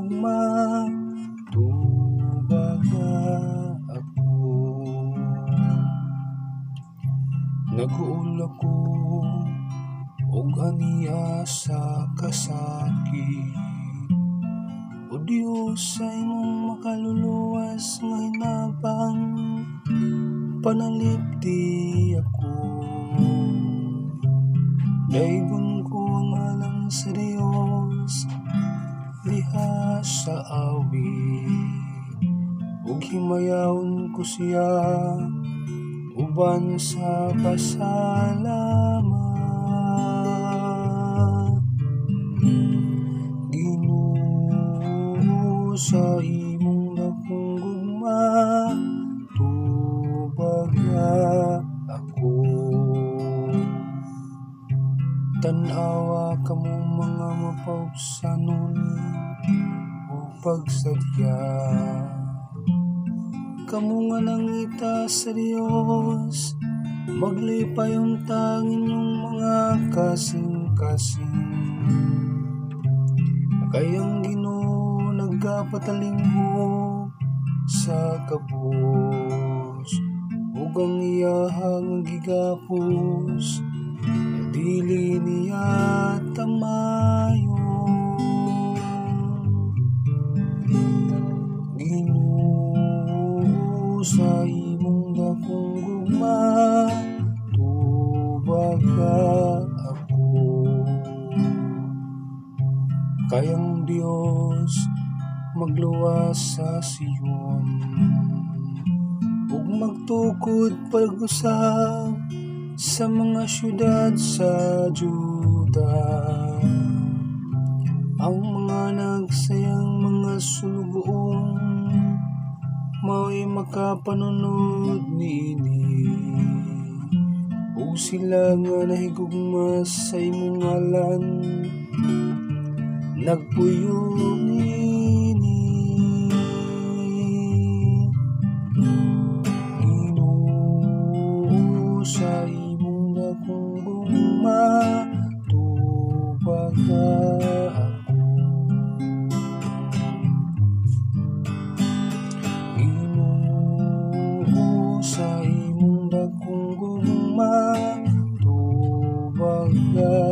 gugma, tubaga ako. Naguol ako og aniya sa kasakit. O Diyos, sa imong makaluluwas nga hinabang, panalipdi ako. Daigon ko ang alang sa Diyos, diha sa awit. Ug himayawon ko siya, uban sa pasalamat. Ginoo, sa imong dakong gugma, tubaga ako. Tan-awa kamo mga mapausanon o pagsadya. Kamu nga nangita sa Diyos, maglipay untang inyong mga kasing-kasing. Kayang Ginoo nagkapatalingho sa kabus, ug ang iyahang gigapos, dili niya tamayo. Ginoo, sa imong dakong gugma, tubaga ako. Kayang Diyos magluwas sa Sion, ug magtukod pag-usab sa mga syudad sa Juda. Ang mga nagsayang mga sulugoon, mao'y makapanunod niini. Ug sila nga nahigugma sa imong ngalan, nagpuyo niini. Ginoo, sa imong dakong gugma, tubaga ako. Ginoo, sa imong dakong gugma, tubaga